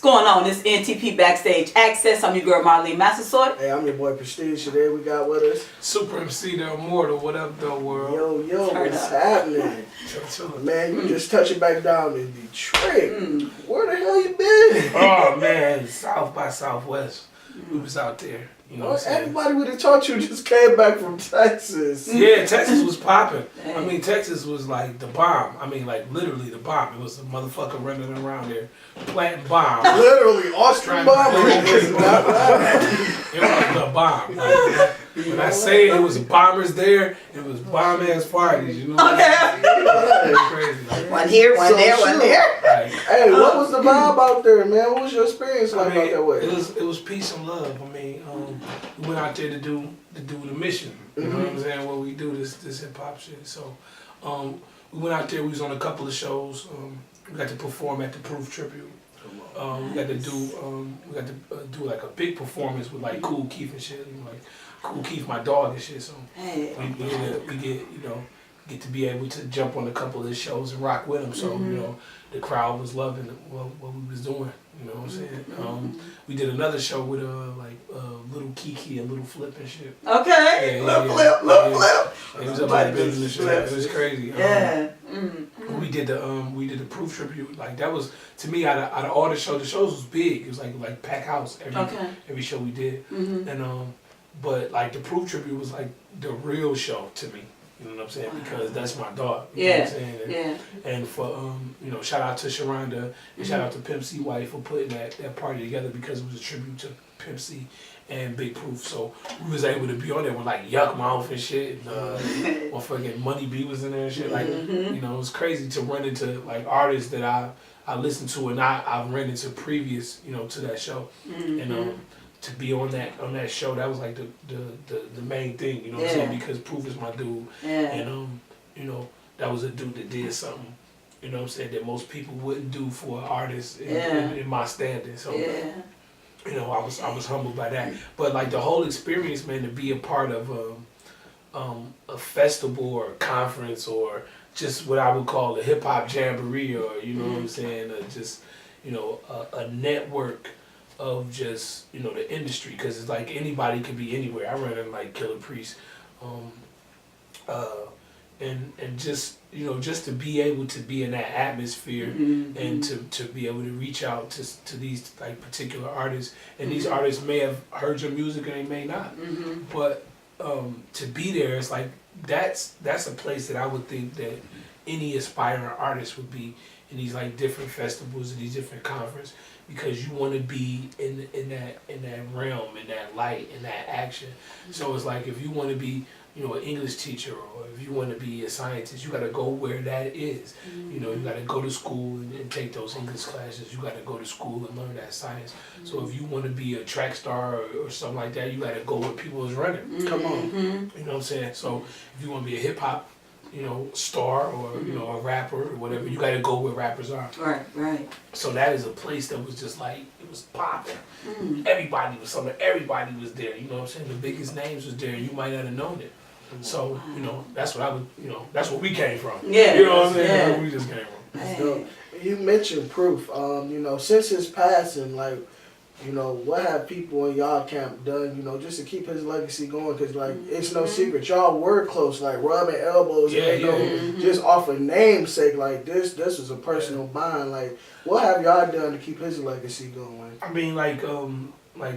What's going on? This NTP Backstage Access. I'm your girl Marline Massasoit. Hey, I'm your boy Presteeje. Today we got with us Supa Emcee the Immortal. What up, though, world? Yo, what's happening? Man, you just touching back down in Detroit. Where the hell you been? Oh man, South by Southwest. We was out there. You know what I'm saying? Everybody would have taught you just came back from Texas. Yeah, Texas was popping. I mean, Texas was like the bomb. I mean, like literally the bomb. It was a motherfucker running around there planting bombs. Literally, Austrian bomb. It was the bomb. Like, when I say it was bombers there, it was bomb ass parties. You know? Okay. It was crazy. Like, One here, one there, one there. like, Hey, what was the vibe out there, man? What was your experience like out that way? It was peace and love. I mean, we went out there to do the mission. You know what I'm saying? What we do this hip hop shit. So we went out there. We was on a couple of shows. We got to perform at the Proof Tribute. We got to do like a big performance with like Cool Keith and shit. And, like Cool Keith, my dog and shit. So we get to be able to jump on a couple of his shows and rock with him. So you know the crowd was loving what we was doing. You know what I'm saying? We did another show with Little Kiki and Little Flip and shit. Okay. Little Flip. It was about building the shit. It was crazy. We did the Proof Tribute. Like that was, to me, out of all the shows was big. It was like pack house every show we did. And but like the Proof Tribute was like the real show to me. You know what I'm saying? Because that's my dog. You know what I'm saying? And for shout out to Sharonda and shout out to Pimp C Wife for putting that party together, because it was a tribute to Pimp C and Big Proof. So we was able to be on there with like Yuck Mouth and shit. And, motherfucking Money B was in there and shit. Like it was crazy to run into like artists that I listened to and I've run into previous to that show. And to be on that show, that was like the main thing, you know what I'm saying? Because Proof is my dude. And that was a dude that did something, you know what I'm saying, that most people wouldn't do for an artist in my standing. So I was humbled by that. But like the whole experience, man, to be a part of a festival or a conference or just what I would call a hip hop jamboree, or you know what I'm saying, just a network of just the industry, because it's like anybody could be anywhere. I ran in like Killer Priest, and just just to be able to be in that atmosphere and to be able to reach out to these like particular artists, and these artists may have heard your music and they may not, but to be there, it's like that's a place that I would think that any aspiring artist would be in these like different festivals and these different conferences, because you want to be in that realm, in that light, in that action. So it's like if you want to be an English teacher, or if you want to be a scientist, you got to go where that is. You got to go to school and take those English classes. You got to go to school and learn that science. So if you want to be a track star or something like that, you got to go where people is running. Come on, you know what I'm saying? So if you want to be a hip hop star or a rapper or whatever, you got to go where rappers are. Right. So that is a place that was just like, it was popping. Everybody was everybody was there. You know what I'm saying? The biggest names was there. You might not have known it. So that's what I would. That's where we came from. Yeah. You know what I'm saying? That's where we just came from. So, you mentioned Proof. Since his passing, like, what have people in y'all camp done, just to keep his legacy going? Because, like, it's no secret. Y'all were close, like, rubbing elbows, just off of namesake. Like, this was a personal bond. Like, what have y'all done to keep his legacy going? I mean, like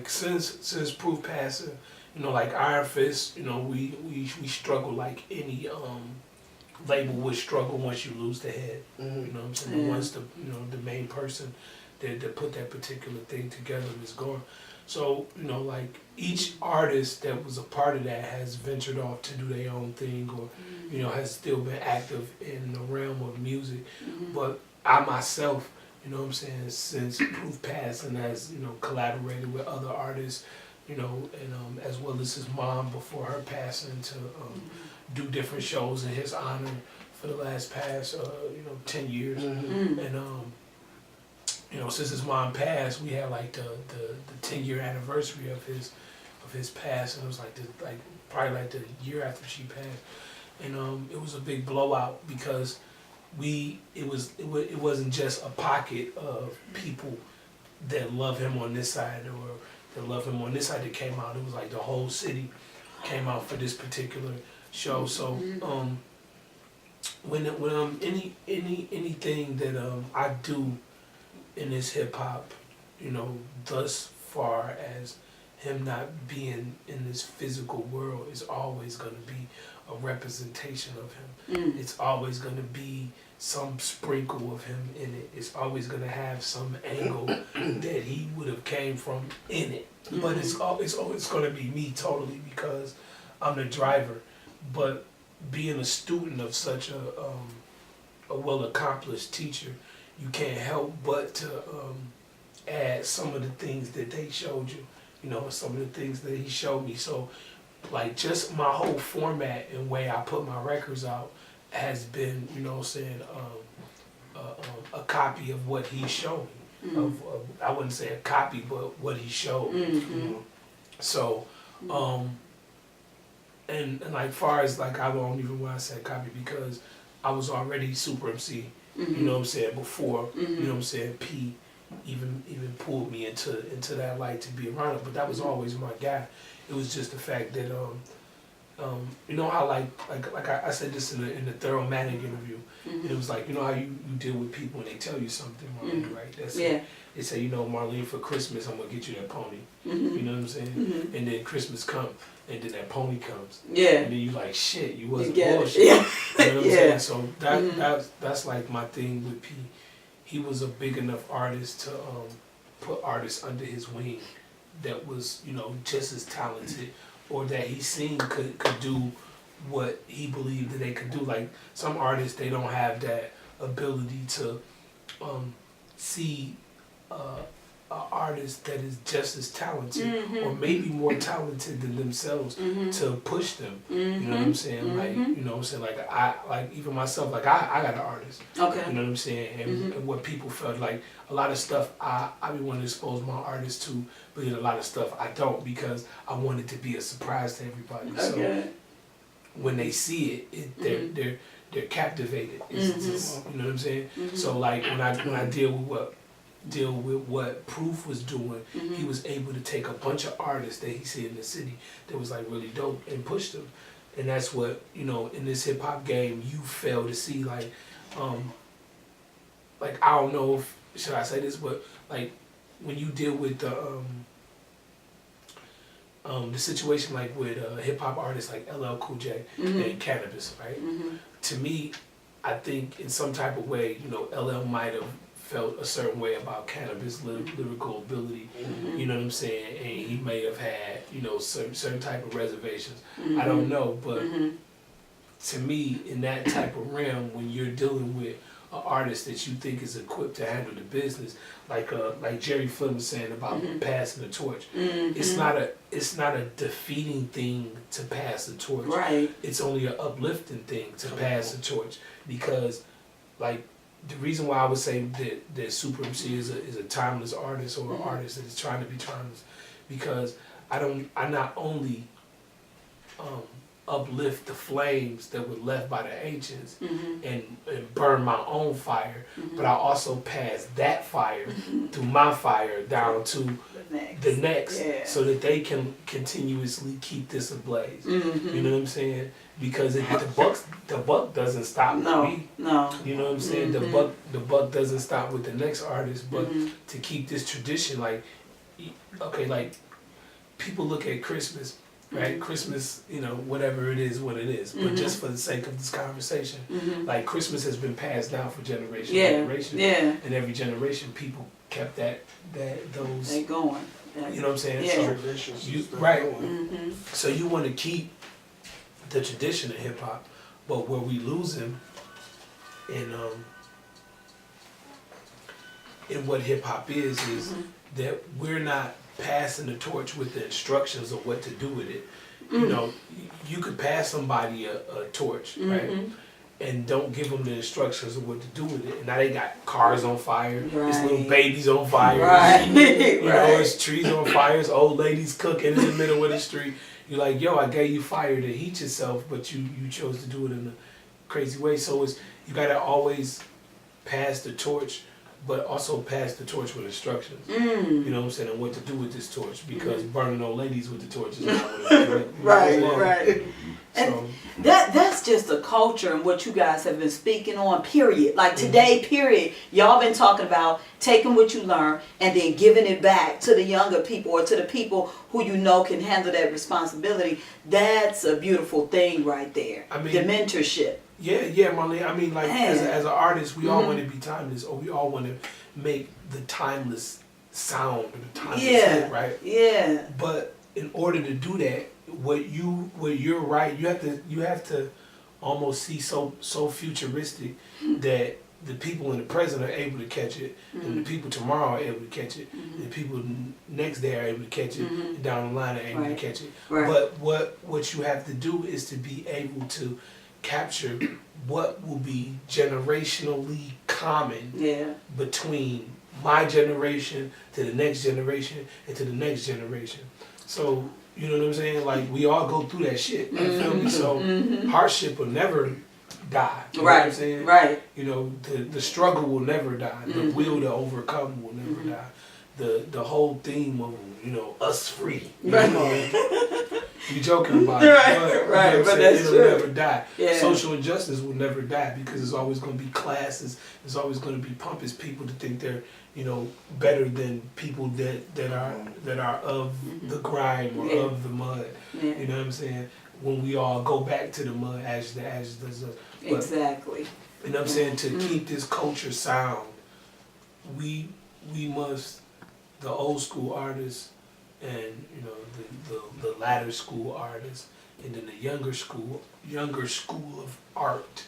since Proof passing, like Iron Fist, we struggle like any label would struggle once you lose the head. You know what I'm saying? Once the main person that put that particular thing together is gone. So, like each artist that was a part of that has ventured off to do their own thing, or, has still been active in the realm of music. But I myself, you know what I'm saying, since Proof passed and has, collaborated with other artists, and as well as his mom before her passing, to do different shows in his honor for the last 10 years. And since his mom passed, we had like the 10-year anniversary of his pass, and it was probably like the year after she passed, and it was a big blowout, because it wasn't just a pocket of people that love him on this side or that love him on this side that came out. It was like the whole city came out for this particular show. So when anything that I do in this hip hop, you know, thus far as him not being in this physical world is always going to be a representation of him. It's always going to be some sprinkle of him in it. It's always going to have some angle that he would have came from in it. But it's always going to be me totally because I'm the driver. But being a student of such a well-accomplished teacher, you can't help but to add some of the things that they showed you. You know, some of the things that he showed me. So, like, just my whole format and way I put my records out has been, you know what I'm saying, a copy of what he showed me. I wouldn't say a copy, but what he showed me. You know? So, and like far as like, I don't even want to say copy because I was already Super MC, you know what I'm saying, before, you know what I'm saying, P even pulled me into that light to be around it, but that was always my guy. It was just the fact that you know how like I said this in the Thorough-matic interview. And it was like, you know how you deal with people and they tell you something, Marline, right? That's it. They say, you know, Marline, for Christmas I'm gonna get you that pony. You know what I'm saying? And then Christmas comes and then that pony comes. And then you like, shit, you wasn't bullshit. You know what I'm saying? So that's like my thing with P. He was a big enough artist to put artists under his wing that was, you know, just as talented or that he seen could do what he believed that they could do. Like some artists, they don't have that ability to see an artist that is just as talented or maybe more talented than themselves to push them. You know what I'm saying? Like, you know what I'm saying? Like like even myself, like I got an artist. Okay. You know what I'm saying? And what people felt like a lot of stuff I be wanting to expose my artists to, but then a lot of stuff I don't because I want it to be a surprise to everybody. So when they see it, they're captivated. It's just, you know what I'm saying? So like when I deal with what Proof was doing, he was able to take a bunch of artists that he see in the city that was like really dope and push them. And that's what, you know, in this hip hop game you fail to see. Like I don't know if should I say this, but like when you deal with the situation like with hip hop artists like LL Cool J and Cannabis, right? To me, I think in some type of way, you know, LL might have felt a certain way about Cannabis' lyrical ability, you know what I'm saying? And he may have had, you know, certain type of reservations. I don't know, but to me, in that type of realm, when you're dealing with an artist that you think is equipped to handle the business, like Jerry Flynn was saying about passing the torch, it's not a defeating thing to pass the torch. Right. It's only an uplifting thing to pass the torch because, like, the reason why I would say that Super MC is a timeless artist or an artist that is trying to be timeless, because I not only uplift the flames that were left by the ancients and burn my own fire, but I also pass that fire through my fire down to the next so that they can continuously keep this ablaze. You know what I'm saying? Because the buck doesn't stop with me. You know what I'm saying? The buck doesn't stop with the next artist, but to keep this tradition, like, okay, like people look at Christmas, right? Christmas, you know, whatever it is, what it is. But just for the sake of this conversation, like Christmas has been passed down for generation to generation. And every generation, people kept those. They going. You know what I'm saying? So right. So you want to keep the tradition of hip hop, but where we lose him in what hip hop is that we're not passing the torch with the instructions of what to do with it. You know, you could pass somebody a torch, right? And don't give them the instructions of what to do with it. And now they got cars on fire, it's little babies on fire, you know, it's trees on fire, it's old ladies cooking in the middle of the street. You're like, yo, I gave you fire to heat yourself, but you chose to do it in a crazy way. So you gotta always pass the torch, but also pass the torch with instructions. You know what I'm saying? And what to do with this torch, because burning old ladies with the torch is not what it's doing. Right. And So, that's just a culture and what you guys have been speaking on, period. Like today, period. Y'all been talking about taking what you learn and then giving it back to the younger people or to the people who you know can handle that responsibility. That's a beautiful thing right there. I mean, the mentorship. Yeah, Marline. I mean, like, as an artist, we all want to be timeless, or we all want to make the timeless sound or the timeless hit, right? Yeah. But in order to do that, what you're right, you have to almost see so futuristic that the people in the present are able to catch it, and the people tomorrow are able to catch it, and the people next day are able to catch it, and down the line are able to catch it. Right. But what you have to do is to be able to capture what will be generationally common between my generation to the next generation and to the next generation. So, you know what I'm saying? Like, we all go through that shit. You feel me? So hardship will never die. You know what I'm saying? Right. You know, the struggle will never die. The will to overcome will never die. The whole theme of, you know, us free. You know what I mean? You joking about it, but that's it'll true. never die. Yeah. Social injustice will never die, because there's always going to be classes. There's always going to be pompous people to think they're, you know, better than people that are of the grime or of the mud. Yeah. You know what I'm saying? When we all go back to the mud, as does us. Exactly. You know what I'm saying? To keep this culture sound, we must, the old school artists and, you know, the latter school artists, and then the younger school of art,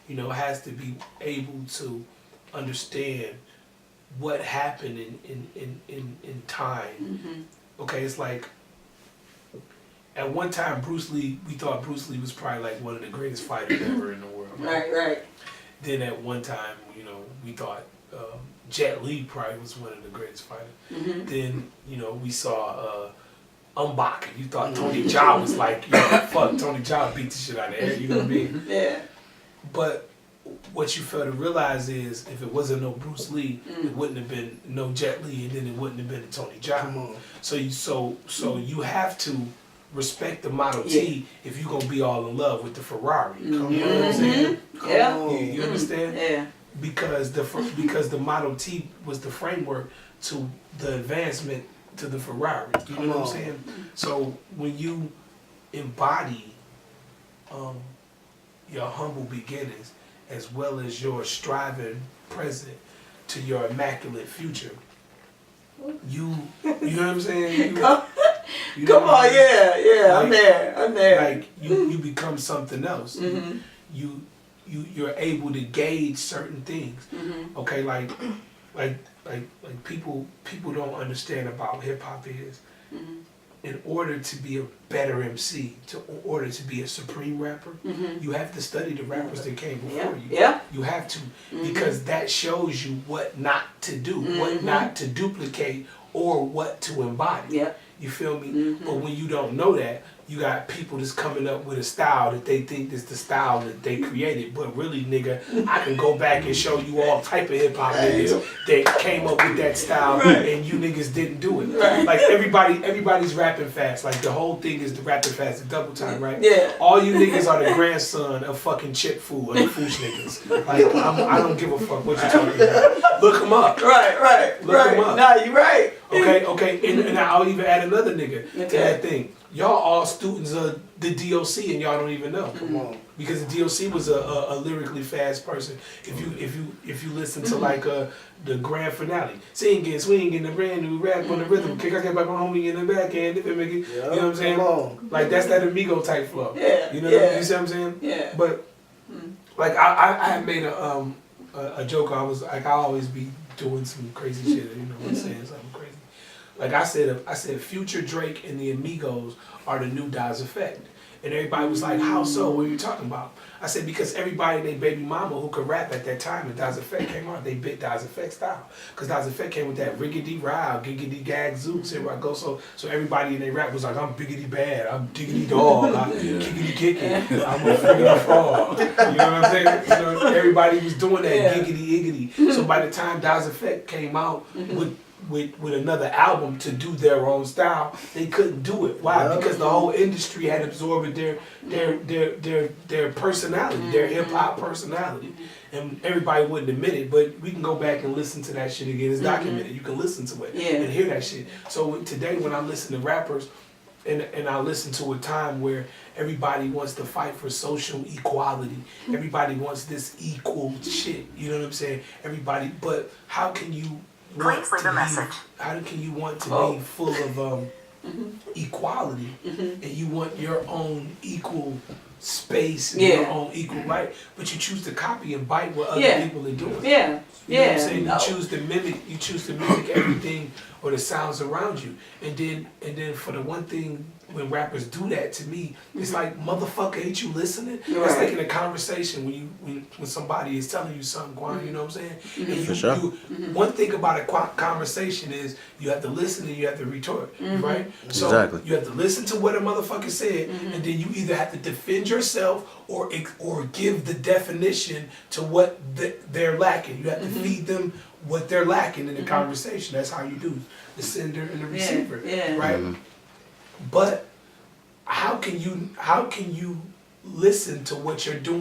you know, has to be able to understand what happened in time. Okay, it's like, at one time we thought Bruce Lee was probably like one of the greatest fighters ever in the world. Right. Then at one time, you know, we thought Jet Li probably was one of the greatest fighters. Then, you know, we saw Mbak. You thought Tony Jaa was like, you know, fuck, Tony Jaa beat the shit out of there. You know what I mean? Yeah. But what you fail to realize is, if it wasn't no Bruce Lee, it wouldn't have been no Jet Li, and then it wouldn't have been a Tony Jaa. Come on. So you have to respect the Model T if you're gonna be all in love with the Ferrari. You know what I'm saying? Yeah. You understand? Yeah. Because the Model T was the framework to the advancement to the Ferrari. You know what I'm saying? So when you embody your humble beginnings, as well as your striving present to your immaculate future, you know what I'm saying? Come on, yeah, like, I'm there. Like, you become something else. You're able to gauge certain things. Okay, like people don't understand about hip hop is, in order to be a better MC, in order to be a supreme rapper, you have to study the rappers that came before you. Yeah. You have to, because that shows you what not to do, what not to duplicate, or what to embody. Yeah. You feel me? But when you don't know that, you got people that's coming up with a style that they think is the style that they created. But really, nigga, I can go back and show you all type of hip hop niggas that came up with that style, and you niggas didn't do it. Like, everybody's rapping fast. Like, the whole thing is the rapping fast, the double time, right? Yeah. All you niggas are the grandson of fucking Chip Fu or the Foosh niggas. Like, I don't give a fuck what you're talking about. Look them up. Right. Look them up. Nah, you're right. Okay, and I'll even add another nigga to that thing. Y'all all students of the DOC, and y'all don't even know. Come on. Because the DOC was a lyrically fast person. If you listen to like the grand finale, singing, swinging, a brand new rap on the rhythm, kick, I get back my homie in the back end, if it make it, you know what I'm saying? Come on. Like, that's that amigo type flow. Yeah. You know, you see what I'm saying? Yeah. But like, I made a joke. I always be doing some crazy shit. You know, saying something crazy. Like I said, Future, Drake, and the Amigos are the new Daz Effect. And everybody was like, how so? What are you talking about? I said, because everybody and their baby mama who could rap at that time, and Das Effect came out, they bit Das Effect style. Because Das Effect came with that riggedy row, giggity gag zooks, here I go. So everybody in their rap was like, I'm biggity bad, I'm diggity dog, I'm kickity kicking, I'm a friggity frog. You know what I'm saying? You know, everybody was doing that giggity iggity. So by the time Das Effect came out with another album to do their own style, they couldn't do it. Why? Because the whole industry had absorbed their personality, their hip hop personality, and everybody wouldn't admit it. But we can go back and listen to that shit again. It's documented. You can listen to it and hear that shit. So today, when I listen to rappers, and I listen to a time where everybody wants to fight for social equality. Everybody wants this equal shit. You know what I'm saying? Everybody, but how can you? Please leave a message. How can you want to be full of equality and you want your own equal space and your own equal right, but you choose to copy and bite what other people are doing? Yeah. You know what I'm saying? You choose to mimic everything or the sounds around you. And then for the one thing, when rappers do that to me, it's like, motherfucker, ain't you listening? It's like in a conversation when somebody is telling you something, Quan, you know what I'm saying? And For sure. One thing about a conversation is you have to listen and you have to retort, right? So Exactly. you have to listen to what a motherfucker said, and then you either have to defend yourself or give the definition to what they're lacking. You have to feed them what they're lacking in the conversation. That's how you do the sender and the receiver, right? But how can you listen to what you're doing